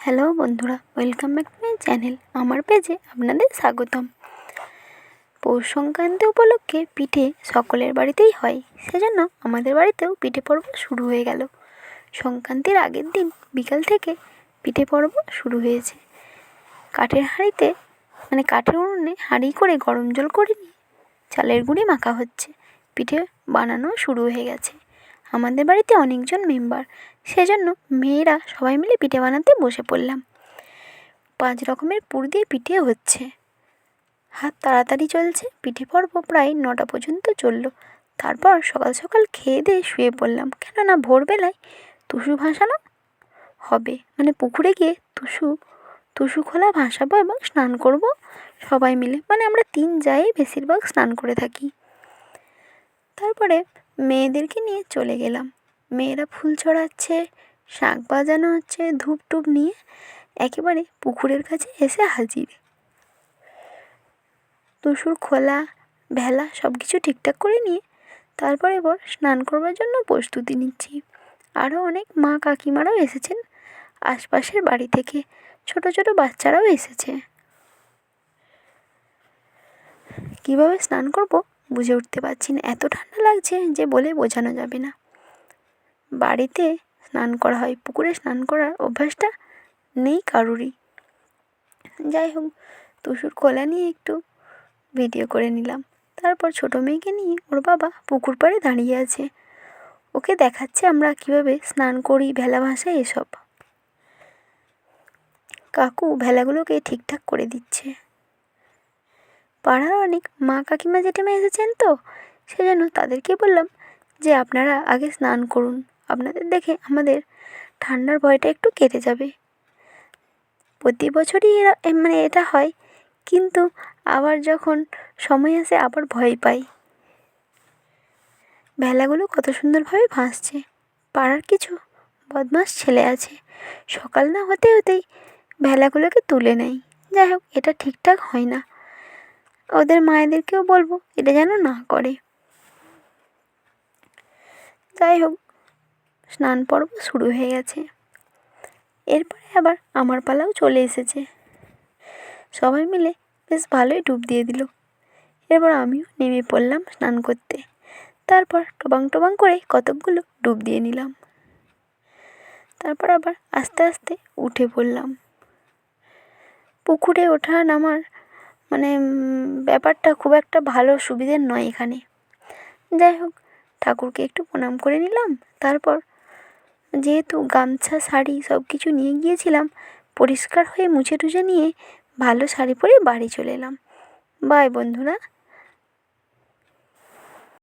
Hello বন্ধুরা, welcome back to my channel. আমার পেজে আপনাদের স্বাগতম। পৌষ সংক্রান্তি উপলক্ষে পিঠে সকলের বাড়িতেই হয়, সেজন্য আমাদের বাড়িতেও পিঠে পর্ব শুরু হয়ে গেল। সংক্রান্তির আগের দিন বিকাল থেকে পিঠে পর্ব শুরু হয়েছে। কাঠের হাঁড়িতে কাঠের উনুনে হাঁড়ি করে গরম জল করে নিয়ে চালের গুঁড়ি মাখা হচ্ছে। পিঠে বানানো শুরু হয়ে গেছে। আমাদের বাড়িতে অনেকজন মেম্বার, সেজন্য মেয়েরা সবাই মিলে পিঠে বানাতে বসে পড়লাম। 5 রকমের পুর দিয়ে পিঠে হচ্ছে। হাত তাড়াতাড়ি চলছে। পিঠে পর্ব প্রায় 9টা পর্যন্ত চললো। তারপর সকাল সকাল খেয়ে দিয়ে শুয়ে পড়লাম, কেননা ভোরবেলায় টুসু ভাসানো হবে, পুকুরে গিয়ে টুসু খোলা ভাসাবো এবং স্নান করব সবাই মিলে। আমরা 3 জায়গায় বেশিরভাগ স্নান করে থাকি। তারপরে মেয়েদেরকে নিয়ে চলে গেলাম। মেয়েরা ফুল ছড়াচ্ছে, শাঁখ বাজানো হচ্ছে, ধূপ টুপ নিয়ে একেবারে পুকুরের কাছে এসে হাজির। টুসুর খোলা ভেলা সব কিছু ঠিকঠাক করে নিয়ে তারপরে এবার স্নান করবার জন্য প্রস্তুতি নিচ্ছি। আরও অনেক মা কাকিমারাও এসেছেন আশপাশের বাড়ি থেকে, ছোট ছোট বাচ্চারাও এসেছে। কীভাবে স্নান করব বুঝে উঠতে পারছি না, এত ঠান্ডা লাগছে যে বলে বোঝানো যাবে না। বাড়িতে স্নান করা হয়, পুকুরে স্নান করার অভ্যাসটা নেই কারুরই। যাই হোক, টুসুর খোলা নিয়ে একটু ভিডিও করে নিলাম। তারপর ছোটো মেয়েকে নিয়ে ওর বাবা পুকুর পাড়ে দাঁড়িয়ে আছে, ওকে দেখাচ্ছে আমরা কীভাবে স্নান করি, ভেলা ভাসাই এসব। কাকু ভেলাগুলোকে ঠিকঠাক করে দিচ্ছে। পাড়ার অনেক মা কাকিমা জেঠিমা এসেছেন তো, সেজন্য তাদেরকে বললাম যে আপনারা আগে স্নান করুন, আপনাদের দেখে আমাদের ঠান্ডার ভয়টা একটু কেটে যাবে। প্রতি বছরই এটা হয়, কিন্তু আবার যখন সময় আসে আবার ভয় পাই। ভেলাগুলো কত সুন্দরভাবে ভাসছে। পাড়ার কিছু বদমাস ছেলে আছে, সকাল না হতে হতেই ভেলাগুলোকে তুলে নেয়। যাই হোক, এটা ঠিকঠাক হয় না। ওদের মায়েদেরকেও বলবো এটা যেন না করে। যাই হোক, স্নান পর্ব শুরু হয়ে গেছে। এরপরে আবার আমার পালাও চলে এসেছে। সবাই মিলে বেশ ভালোই ডুব দিয়ে দিল। এরপর আমিও নেমে পড়লাম স্নান করতে। তারপর টবাং টবাং করে কতকগুলো ডুব দিয়ে নিলাম। তারপর আবার আস্তে আস্তে উঠে পড়লাম। পুকুরে ওঠা নামার ব্যাপারটা খুব একটা ভালো সুবিধের নয় এখানে। যাই হোক, ঠাকুরকে একটু প্রণাম করে নিলাম। তারপর যেহেতু গামছা শাড়ি সব কিছু নিয়ে গিয়েছিলাম, পরিষ্কার হয়ে মুছে টুছে নিয়ে ভালো শাড়ি পরে বাড়ি চলে এলাম। বাই বন্ধুরা।